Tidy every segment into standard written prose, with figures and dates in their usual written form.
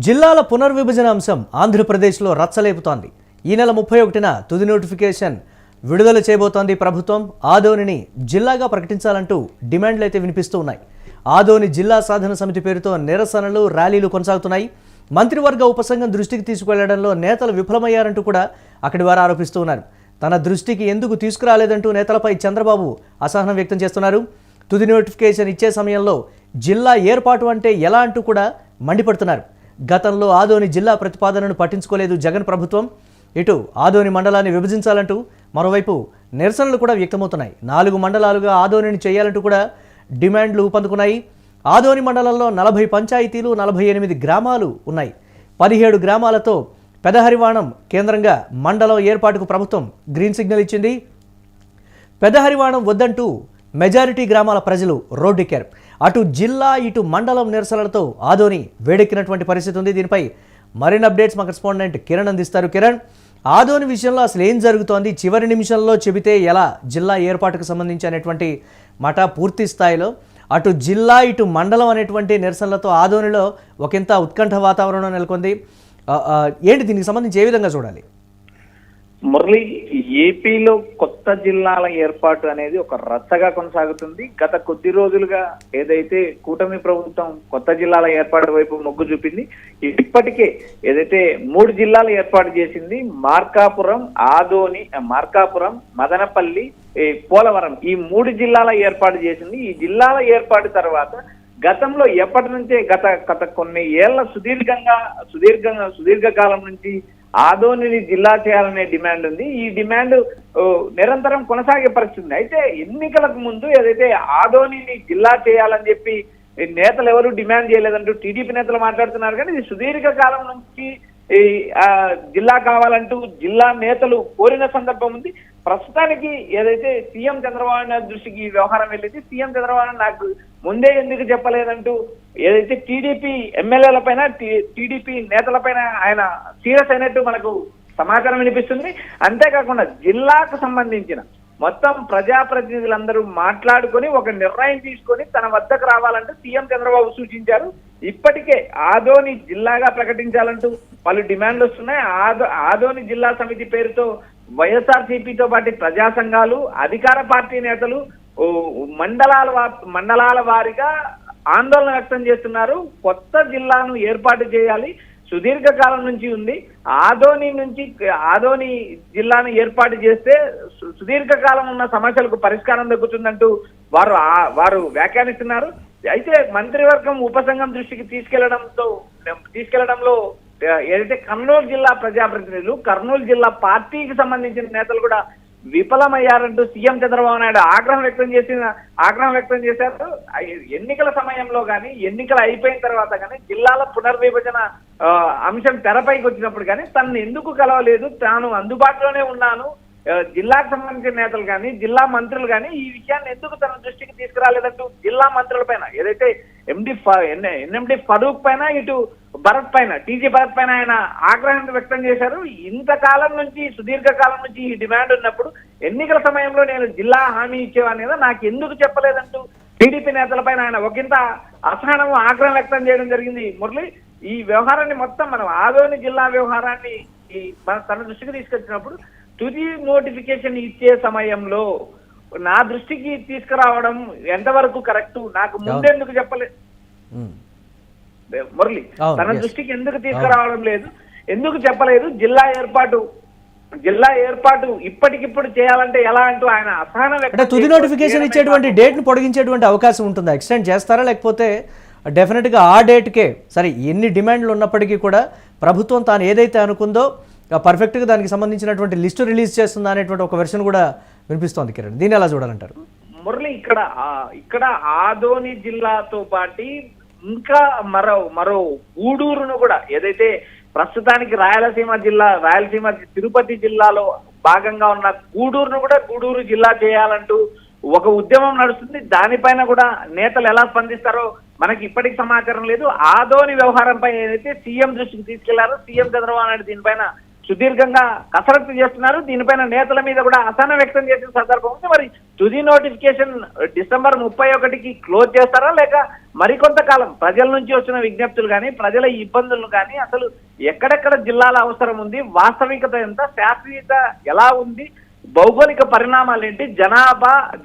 జిల్లాల పునర్విభజన అంశం ఆంధ్రప్రదేశ్లో రచ్చలేపుతోంది. ఈ నెల 31న తుది నోటిఫికేషన్ విడుదల చేయబోతోంది ప్రభుత్వం. ఆదోనిని జిల్లాగా ప్రకటించాలంటూ డిమాండ్లు అయితే వినిపిస్తూ ఉన్నాయి. ఆదోని జిల్లా సాధన సమితి పేరుతో నిరసనలు, ర్యాలీలు కొనసాగుతున్నాయి. మంత్రివర్గ ఉపసంఘం దృష్టికి తీసుకువెళ్లడంలో నేతలు విఫలమయ్యారంటూ కూడా అక్కడి వారు ఆరోపిస్తూ ఉన్నారు. తన దృష్టికి ఎందుకు తీసుకురాలేదంటూ నేతలపై చంద్రబాబు అసహనం వ్యక్తం చేస్తున్నారు. తుది నోటిఫికేషన్ ఇచ్చే సమయంలో జిల్లా ఏర్పాటు అంటే ఎలా అంటూ కూడా మండిపడుతున్నారు. గతంలో ఆదోని జిల్లా ప్రతిపాదనను పట్టించుకోలేదు జగన్ ప్రభుత్వం. ఇటు ఆదోని మండలాన్ని విభజించాలంటూ మరోవైపు నిరసనలు కూడా వ్యక్తమవుతున్నాయి. 4 మండలాలుగా ఆదోనిని చేయాలంటూ కూడా డిమాండ్లు ఊపందుకున్నాయి. ఆదోని మండలంలో 40 పంచాయతీలు, 48 గ్రామాలు ఉన్నాయి. 17 గ్రామాలతో పెదహరివాణం కేంద్రంగా మండలం ఏర్పాటుకు ప్రభుత్వం గ్రీన్ సిగ్నల్ ఇచ్చింది. పెదహరివాణం వద్దంటూ మెజారిటీ గ్రామాల ప్రజలు రోడ్డెక్కారు. అటు జిల్లా ఇటు మండలం నిరసనలతో ఆదోని వేడెక్కినటువంటి పరిస్థితి ఉంది. దీనిపై మరిన్ని అప్డేట్స్ మా కరెస్పాండెంట్ కిరణ్ అందిస్తారు. కిరణ్, ఆదోని విషయంలో అసలు ఏం జరుగుతోంది? చివరి నిమిషంలో చెబితే ఎలా జిల్లా ఏర్పాటుకు సంబంధించి అనేటువంటి మాట పూర్తి స్థాయిలో అటు జిల్లా ఇటు మండలం అనేటువంటి నిరసనలతో ఆదోనిలో ఒకంత ఉత్కంఠ వాతావరణం నెలకొంది. ఏంటి దీనికి సంబంధించి ఏ విధంగా చూడాలి? మురళి, ఏపీలో కొత్త జిల్లాల ఏర్పాటు అనేది ఒక రచ్చగా కొనసాగుతుంది. గత కొద్ది రోజులుగా ఏదైతే కూటమి ప్రభుత్వం కొత్త జిల్లాల ఏర్పాటు వైపు మొగ్గు చూపింది, ఇప్పటికే ఏదైతే 3 జిల్లాలు ఏర్పాటు చేసింది, మార్కాపురం, ఆదోని, మార్కాపురం, మదనపల్లి, పోలవరం, ఈ 3 జిల్లాల ఏర్పాటు చేసింది. ఈ జిల్లాల ఏర్పాటు తర్వాత గతంలో ఎప్పటి నుంచే గత కొన్ని ఏళ్ల సుదీర్ఘకాలం నుంచి ఆదోనిని జిల్లా చేయాలనే డిమాండ్ ఉంది. ఈ డిమాండ్ నిరంతరం కొనసాగే పరిస్థితి. అయితే ఎన్నికలకు ముందు ఏదైతే ఆదోనిని జిల్లా చేయాలని చెప్పి నేతలు ఎవరు డిమాండ్ చేయలేదంటూ టీడీపీ నేతలు మాట్లాడుతున్నారు. కానీ ఇది సుదీర్ఘకాలం నుంచి జిల్లా కావాలంటూ జిల్లా నేతలు కోరిన సందర్భం ఉంది. ప్రస్తుతానికి ఏదైతే సీఎం చంద్రబాబు నాయుడు దృష్టికి ఈ వ్యవహారం వెళ్ళింది. సీఎం చంద్రబాబు నాయుడు నాకు ముందే ఎందుకు చెప్పలేదంటూ ఏదైతే టీడీపీ ఎమ్మెల్యేల పైన, టీడీపీ నేతల పైన ఆయన సీరియస్ అయినట్టు మనకు సమాచారం వినిపిస్తుంది. అంతేకాకుండా జిల్లాకు సంబంధించిన మొత్తం ప్రజాప్రతినిధులందరూ మాట్లాడుకొని ఒక నిర్ణయం తీసుకొని తన వద్దకు రావాలంటూ సీఎం చంద్రబాబు సూచించారు. ఇప్పటికే ఆదోని జిల్లాగా ప్రకటించాలంటూ పలు డిమాండ్లు వస్తున్నాయి. ఆదోని జిల్లా సమితి పేరుతో వైఎస్ఆర్సీపీతో పాటు ప్రజా సంఘాలు, అధికార పార్టీ నేతలు మండలాల వారీగా ఆందోళన వ్యక్తం చేస్తున్నారు. కొత్త జిల్లాను ఏర్పాటు చేయాలి, సుదీర్ఘకాలం నుంచి ఉంది. ఆదోని జిల్లాను ఏర్పాటు చేస్తే సుదీర్ఘకాలం ఉన్న సమస్యలకు పరిష్కారం దక్కుతుందంటూ వారు వ్యాఖ్యానిస్తున్నారు. అయితే మంత్రివర్గం ఉపసంఘం దృష్టికి తీసుకెళ్లడంలో ఏదైతే కర్నూలు జిల్లా ప్రజాప్రతినిధులు, కర్నూలు జిల్లా పార్టీకి సంబంధించిన నేతలు కూడా విఫలమయ్యారంటూ సీఎం చంద్రబాబు నాయుడు ఆగ్రహం వ్యక్తం చేశారు. ఎన్నికల సమయంలో కానీ, ఎన్నికలు అయిపోయిన తర్వాత కానీ, జిల్లాల పునర్విభజన అంశం తెరపైకి వచ్చినప్పుడు కానీ తనను ఎందుకు కలవలేదు, తాను అందుబాటులోనే ఉన్నాను, జిల్లాకు సంబంధించిన నేతలు కానీ, జిల్లా మంత్రులు కానీ ఈ విషయాన్ని ఎందుకు తన దృష్టికి తీసుకురాలేదంటూ జిల్లా మంత్రుల పైన, ఏదైతే ఎన్ఎండి ఫరూక్ పైన, ఇటు భరత్ పైన, టీజీ భరత్ పైన ఆయన ఆగ్రహం వ్యక్తం చేశారు. ఇంతకాలం నుంచి, సుదీర్ఘకాలం నుంచి ఈ డిమాండ్ ఉన్నప్పుడు ఎన్నికల సమయంలో నేను జిల్లా హామీ ఇచ్చేవాడిని కదా, నాకు ఎందుకు చెప్పలేదంటూ టీడీపీ నేతల పైన ఆయన ఒకంత అసహనం, ఆగ్రహం వ్యక్తం చేయడం జరిగింది. మురళి, ఈ వ్యవహారాన్ని మొత్తం మనం ఆదోని జిల్లా వ్యవహారాన్ని తన దృష్టికి తీసుకొచ్చినప్పుడు తుది నోటిఫికేషన్ ఇచ్చే సమయంలో నా దృష్టికి తీసుకురావడం ఎంతవరకు కరెక్ట్, నాకు ముందెందుకు చెప్పలేదు మురళి, తన దృష్టికి ఎందుకు తీసుకురావడం లేదు, ఎందుకు చెప్పలేదు, జిల్లా ఏర్పాటు ఇప్పటికిప్పుడు చేయాలంటే ఎలా అంటూ ఆయన అసహనం వ్యక్తం. తుది నోటిఫికేషన్ ఇచ్చేటువంటి డేట్ ను పొడిగించేటువంటి అవకాశం ఉంటుందా? ఎక్స్టెండ్ చేస్తారా, లేకపోతే డెఫినెట్గా ఆ డేట్కే సరే ఎన్ని డిమాండ్లు ఉన్నప్పటికీ కూడా ప్రభుత్వం తాను ఏదైతే అనుకుందో పర్ఫెక్ట్గా దానికి సంబంధించినటువంటి లిస్టు రిలీజ్ చేస్తుందా అనేటువంటి ఒక వెర్షన్ కూడా వినిపిస్తోంది. కిరణ్, దీన్ని ఎలా చూడాలంటారు? మురళి, ఇక్కడ ఆదోని జిల్లాతో పాటు ఇంకా మరో గూడూరును కూడా, ఏదైతే ప్రస్తుతానికి రాయలసీమ తిరుపతి జిల్లాలో భాగంగా ఉన్న గూడూరు జిల్లా చేయాలంటూ ఒక ఉద్యమం నడుస్తుంది. దానిపైన కూడా నేతలు ఎలా స్పందిస్తారో మనకి ఇప్పటికి సమాచారం లేదు. ఆదోని వ్యవహారంపై ఏదైతే సీఎం దృష్టికి తీసుకెళ్లారో సీఎం చంద్రబాబు నాయుడు దీనిపైన సుదీర్ఘంగా కసరత్తు చేస్తున్నారు. దీనిపైన నేతల మీద కూడా అసహనం వ్యక్తం చేసిన సందర్భం ఉంది. మరి తుది నోటిఫికేషన్ డిసెంబర్ 31కి క్లోజ్ చేస్తారా, లేక మరికొంతకాలం ప్రజల నుంచి వచ్చిన విజ్ఞప్తులు కానీ ప్రజల ఇబ్బందులను కానీ అసలు ఎక్కడెక్కడ జిల్లాల అవసరం ఉంది, వాస్తవికత ఎంత, శాస్త్రీయత ఎలా ఉంది, భౌగోళిక పరిణామాలు ఏంటి,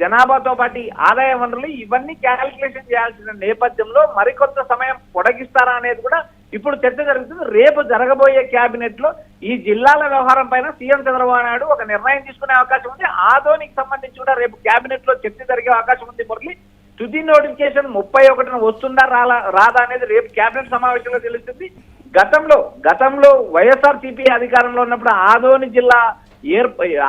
జనాభాతో పాటు ఆదాయ వనరులు ఇవన్నీ క్యాలిక్యులేషన్ చేయాల్సిన నేపథ్యంలో మరికొంత సమయం పొడిగిస్తారా అనేది కూడా ఇప్పుడు చర్చ జరుగుతుంది. రేపు జరగబోయే కేబినెట్ లో ఈ జిల్లాల వ్యవహారం పైన సీఎం చంద్రబాబు నాయుడు ఒక నిర్ణయం తీసుకునే అవకాశం ఉంది. ఆదోనికి సంబంధించి కూడా రేపు కేబినెట్ లో చర్చ జరిగే అవకాశం ఉంది. మురళి, తుది నోటిఫికేషన్ 31న వస్తుందా రాదా అనేది రేపు కేబినెట్ సమావేశంలో తెలుస్తుంది. గతంలో వైఎస్ఆర్సీపీ అధికారంలో ఉన్నప్పుడు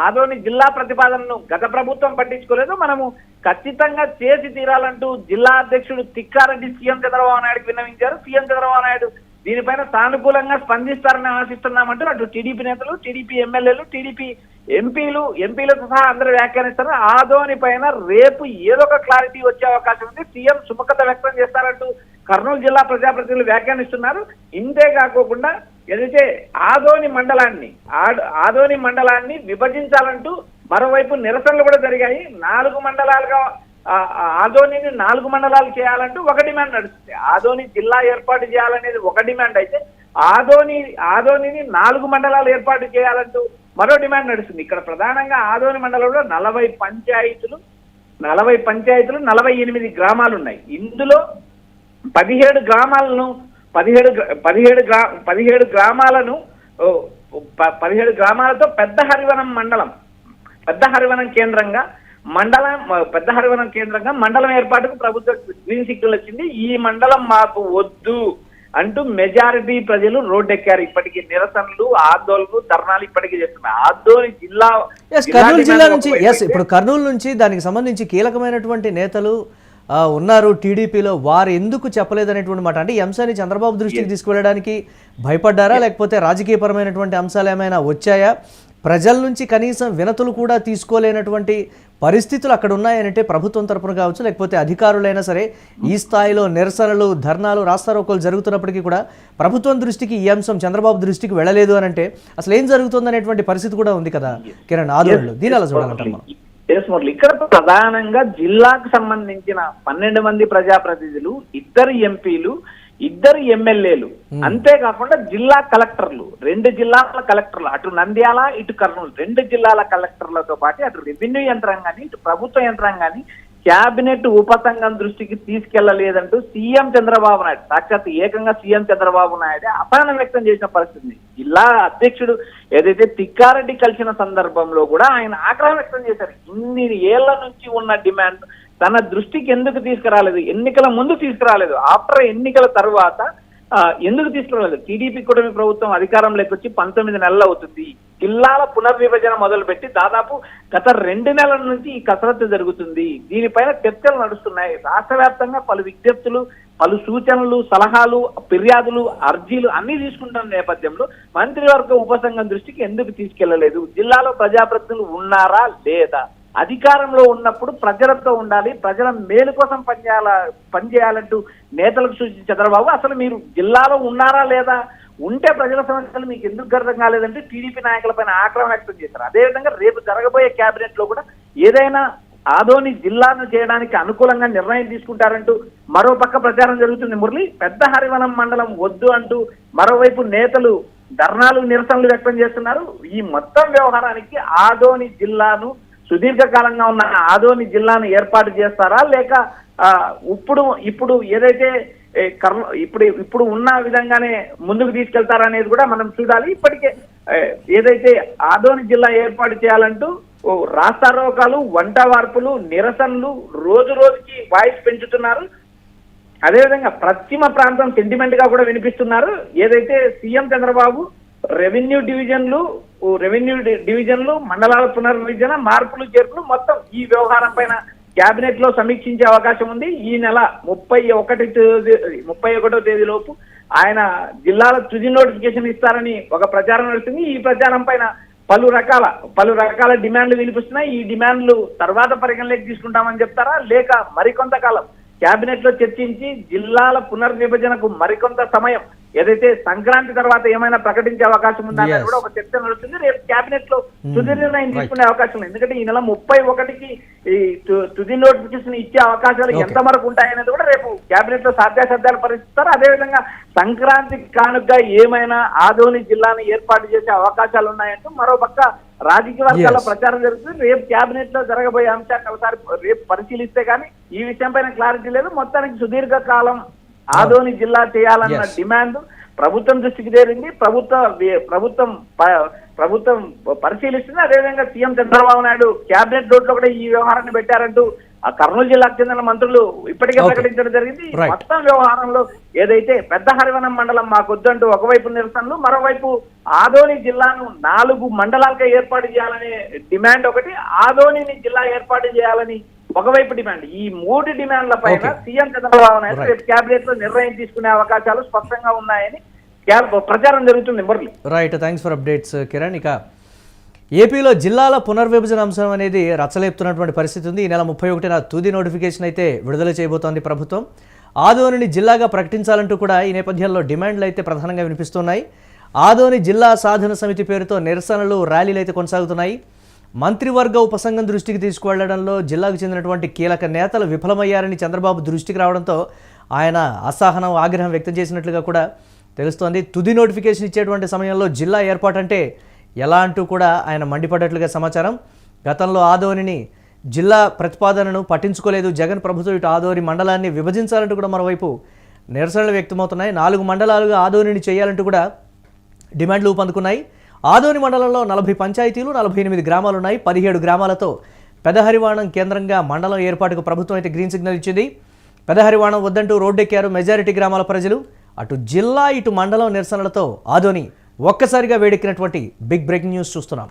ఆదోని జిల్లా ప్రతిపాదనను గత ప్రభుత్వం పట్టించుకోలేదు. మనము ఖచ్చితంగా చేసి తీరాలంటూ జిల్లా అధ్యక్షుడు తిక్కారెడ్డి సీఎం చంద్రబాబు నాయుడుకి విన్నవించారు. సీఎం చంద్రబాబు నాయుడు దీనిపైన సానుకూలంగా స్పందిస్తారని ఆశిస్తున్నామంటూ అటు టీడీపీ నేతలు, టీడీపీ ఎమ్మెల్యేలు, టీడీపీ ఎంపీలతో సహా అందరూ వ్యాఖ్యానిస్తారు. ఆదోని పైన రేపు ఏదో ఒక క్లారిటీ వచ్చే అవకాశం ఉంది. సీఎం సుముఖత వ్యక్తం చేస్తారంటూ కర్నూలు జిల్లా ప్రజాప్రతినిధులు వ్యాఖ్యానిస్తున్నారు. ఇంతే కాకోకుండా ఏదైతే ఆదోని మండలాన్ని విభజించాలంటూ మరోవైపు నిరసనలు కూడా జరిగాయి. 4 మండలాలుగా ఆదోనిని 4 మండలాలు చేయాలంటూ ఒక డిమాండ్ నడుస్తుంది. ఆదోని జిల్లా ఏర్పాటు చేయాలనేది ఒక డిమాండ్ అయితే ఆదోనిని 4 మండలాలు ఏర్పాటు చేయాలంటూ మరో డిమాండ్ నడుస్తుంది. ఇక్కడ ప్రధానంగా ఆదోని మండలంలో 40 పంచాయతీలు 48 గ్రామాలు ఉన్నాయి. ఇందులో 17 గ్రామాలతో పెద్ద హరివనం కేంద్రంగా మండలం ఏర్పాటుకు ప్రభుత్వం గ్రీన్ సిగ్నల్ వచ్చింది. ఈ మండలం మాకు వద్దు అంటూ మెజారిటీ ప్రజలు రోడ్డెక్కారు. ఇప్పటికీ నిరసనలు, ఆందోళనలు, ధర్నాలు ఇప్పటికీ చేస్తున్నారు. ఆదోని కర్నూలు జిల్లా నుంచి ఇప్పుడు కర్నూలు నుంచి దానికి సంబంధించి కీలకమైనటువంటి నేతలు ఉన్నారు టీడీపీలో. వారు ఎందుకు చెప్పలేదనేటువంటి మాట, అంటే ఈ అంశాన్ని చంద్రబాబు దృష్టికి తీసుకువెళ్ళడానికి భయపడ్డారా, లేకపోతే రాజకీయపరమైనటువంటి అంశాలు ఏమైనా వచ్చాయా? ప్రజల నుంచి కనీసం వినతులు కూడా తీసుకోలేనటువంటి పరిస్థితులు అక్కడ ఉన్నాయనంటే ప్రభుత్వం తరపున కావచ్చు, లేకపోతే అధికారులైనా సరే ఈ స్థాయిలో నిరసనలు, ధర్నాలు, రాస్తారోకోలు జరుగుతున్నప్పటికీ కూడా ప్రభుత్వం దృష్టికి ఈ అంశం చంద్రబాబు దృష్టికి వెళ్ళలేదు అని అంటే అసలు ఏం జరుగుతుందనేటువంటి పరిస్థితి కూడా ఉంది కదా కిరణ్ ఆదోళనలో. దీని అలా చూడాలంటారు మనం. ఇక్కడ ప్రధానంగా జిల్లాకు సంబంధించిన 12 మంది ప్రజాప్రతినిధులు, 2 ఎంపీలు, 2 ఎమ్మెల్యేలు, అంతేకాకుండా జిల్లా కలెక్టర్లు, 2 జిల్లాల కలెక్టర్లు, అటు నంద్యాల ఇటు కర్నూలు 2 జిల్లాల కలెక్టర్లతో పాటు అటు రెవెన్యూ యంత్రాంగాన్ని, ఇటు ప్రభుత్వ యంత్రాంగాన్ని కేబినెట్ ఉపసంఘం దృష్టికి తీసుకెళ్లలేదంటూ సీఎం చంద్రబాబు నాయుడు, సాక్షాత్ ఏకంగా సీఎం చంద్రబాబు నాయుడు అసహనం వ్యక్తం చేసిన పరిస్థితి. జిల్లా అధ్యక్షుడు ఏదైతే తిక్కారెడ్డి కలిసిన సందర్భంలో కూడా ఆయన ఆగ్రహం వ్యక్తం చేశారు. ఇన్ని ఏళ్ల నుంచి ఉన్న డిమాండ్ తన దృష్టికి ఎందుకు తీసుకురాలేదు, ఎన్నికల ముందు తీసుకురాలేదు, ఆఫ్టర్ ఎన్నికల తర్వాత ఎందుకు తీసుకురాలేదు? టీడీపీ కూటమి ప్రభుత్వం అధికారంలోకి వచ్చి 19 నెలలు అవుతుంది. జిల్లాల పునర్విభజన మొదలుపెట్టి దాదాపు గత 2 నెలల నుంచి ఈ కసరత్తు జరుగుతుంది. దీనిపైన చర్చలు నడుస్తున్నాయి. రాష్ట్ర వ్యాప్తంగా పలు విజ్ఞప్తులు, పలు సూచనలు, సలహాలు, ఫిర్యాదులు, అర్జీలు అన్ని తీసుకుంటున్న నేపథ్యంలో మంత్రివర్గ ఉపసంఘం దృష్టికి ఎందుకు తీసుకెళ్లలేదు? జిల్లాలో ప్రజాప్రతినిధులు ఉన్నారా లేదా? అధికారంలో ఉన్నప్పుడు ప్రజలతో ఉండాలి, ప్రజల మేలు కోసం పనిచేయాలంటూ నేతలకు సూచించిన చంద్రబాబు అసలు మీరు జిల్లాలో ఉన్నారా లేదా? ఉంటే ప్రజల సమస్యలు మీకు ఎందుకు అర్థం కాలేదంటే టీడీపీ నాయకులపైన ఆగ్రహం వ్యక్తం చేశారు. అదేవిధంగా రేపు జరగబోయే కేబినెట్ లో కూడా ఏదైనా ఆదోని జిల్లాను చేయడానికి అనుకూలంగా నిర్ణయం తీసుకుంటారంటూ మరో పక్క ప్రచారం జరుగుతుంది. మురళి, పెద్ద హరివనం మండలం వద్దు అంటూ మరోవైపు నేతలు ధర్నాలు, నిరసనలు వ్యక్తం చేస్తున్నారు. ఈ మొత్తం వ్యవహారానికి ఆదోని జిల్లాను, సుదీర్ఘకాలంగా ఉన్న ఆదోని జిల్లాను ఏర్పాటు చేస్తారా, లేక ఇప్పుడు ఏదైతే ఇప్పుడు ఉన్న విధంగానే ముందుకు తీసుకెళ్తారా అనేది కూడా మనం చూడాలి. ఇప్పటికే ఏదైతే ఆదోని జిల్లా ఏర్పాటు చేయాలంటూ రాస్తారోకాలు, వంట వార్పులు, నిరసనలు రోజు రోజుకి వాయిస్ పెంచుతున్నారు. అదేవిధంగా పశ్చిమ ప్రాంతం సెంటిమెంట్ గా కూడా వినిపిస్తున్నారు. ఏదైతే సీఎం చంద్రబాబు రెవెన్యూ డివిజన్లు, మండలాల పునర్విభజన, మార్పులు, చేర్పులు మొత్తం ఈ వ్యవహారం పైన కేబినెట్ లో సమీక్షించే అవకాశం ఉంది. ఈ నెల 31వ తేదీలోపు ఆయన జిల్లాల తుది నోటిఫికేషన్ ఇస్తారని ఒక ప్రచారం నడుస్తుంది. ఈ ప్రచారం పైన పలు రకాల డిమాండ్లు వినిపిస్తున్నాయి. ఈ డిమాండ్లు తర్వాత పరిగణలోకి తీసుకుంటామని చెప్తారా, లేక మరికొంతకాలం కేబినెట్ లో చర్చించి జిల్లాల పునర్విభజనకు మరికొంత సమయం ఏదైతే సంక్రాంతి తర్వాత ఏమైనా ప్రకటించే అవకాశం ఉందా అనేది కూడా ఒక చర్చ నడుస్తుంది. రేపు కేబినెట్ లో తుది నిర్ణయం తీసుకునే అవకాశం ఉంది. ఎందుకంటే ఈ నెల 31కి ఈ తుది నోటిఫికేషన్ ఇచ్చే అవకాశాలు ఎంత వరకు ఉంటాయనేది కూడా రేపు కేబినెట్ లో సాధ్యాసాధ్యాలు పరిశీలిస్తారు. అదేవిధంగా సంక్రాంతి కానుకగా ఏమైనా ఆదోని జిల్లాను ఏర్పాటు చేసే అవకాశాలు ఉన్నాయంటూ మరోపక్క రాజకీయ వర్గాల ప్రచారం జరుగుతుంది. రేపు కేబినెట్ లో జరగబోయే అంశాన్ని ఒకసారి రేపు పరిశీలిస్తే కానీ ఈ విషయం పైన క్లారిటీ లేదు. మొత్తానికి సుదీర్ఘ కాలం ఆదోని జిల్లా చేయాలన్న డిమాండ్ ప్రభుత్వం దృష్టికి చేరింది. ప్రభుత్వం పరిశీలిస్తుంది. అదేవిధంగా సీఎం చంద్రబాబు నాయుడు కేబినెట్ లో కూడా ఈ వ్యవహారాన్ని పెట్టారంటూ ఆ కర్నూలు జిల్లాకు చెందిన మంత్రులు ఇప్పటికే ప్రకటించడం జరిగింది. మొత్తం వ్యవహారంలో ఏదైతే పెద్ద హరివనం మండలం మాకొద్దంటూ ఒకవైపు నిరసనలు, మరోవైపు ఆదోని జిల్లాను 4 మండలాలుగా ఏర్పాటు చేయాలనే డిమాండ్ ఒకటి, ఆదోనిని జిల్లా ఏర్పాటు చేయాలని ఒకవైపు డిమాండ్. ఈ 3 డిమాండ్ల పైన సీఎం చంద్రబాబు నాయుడు రేపు కేబినెట్ లో నిర్ణయం తీసుకునే అవకాశాలు స్పష్టంగా ఉన్నాయని ప్రచారం జరుగుతుంది. Murali, right, thanks for updates Kiran. ఇక ఏపీలో జిల్లాల పునర్విభజన అంశం అనేది రచ్చలేపుతున్నటువంటి పరిస్థితి ఉంది. ఈ నెల 31న తుది నోటిఫికేషన్ అయితే విడుదల చేయబోతోంది ప్రభుత్వం. ఆదోనిని జిల్లాగా ప్రకటించాలంటూ కూడా ఈ నేపథ్యంలో డిమాండ్లు అయితే ప్రధానంగా వినిపిస్తున్నాయి. ఆదోని జిల్లా సాధన సమితి పేరుతో నిరసనలు, ర్యాలీలు అయితే కొనసాగుతున్నాయి. మంత్రివర్గ ఉపసంఘం దృష్టికి తీసుకువెళ్లడంలో జిల్లాకు చెందినటువంటి కీలక నేతలు విఫలమయ్యారని చంద్రబాబు దృష్టికి రావడంతో ఆయన అసహనం, ఆగ్రహం వ్యక్తం చేసినట్లుగా కూడా తెలుస్తోంది. తుది నోటిఫికేషన్ ఇచ్చేటువంటి సమయంలో జిల్లా ఏర్పాటంటే ఎలా అంటూ కూడా ఆయన మండిపడ్డట్లుగా సమాచారం. గతంలో ఆదోనిని జిల్లా ప్రతిపాదనను పట్టించుకోలేదు జగన్ ప్రభుత్వం. ఇటు ఆదోని మండలాన్ని విభజించాలంటూ కూడా మరోవైపు నిరసనలు వ్యక్తమవుతున్నాయి. 4 మండలాలుగా ఆదోనిని చేయాలంటూ కూడా డిమాండ్లు ఊపందుకున్నాయి. ఆదోని మండలంలో 40 పంచాయతీలు, 48 గ్రామాలున్నాయి. 17 గ్రామాలతో పెదహరివాణం కేంద్రంగా మండలం ఏర్పాటుకు ప్రభుత్వం అయితే గ్రీన్ సిగ్నల్ ఇచ్చింది. పెదహరివాణం వద్దంటూ రోడ్డెక్కారు మెజారిటీ గ్రామాల ప్రజలు. అటు జిల్లా, ఇటు మండలం నిరసనలతో ఆదోని ఒక్కసారిగా వేడెక్కినటువంటి బిగ్ బ్రేకింగ్ న్యూస్ చూస్తున్నాం.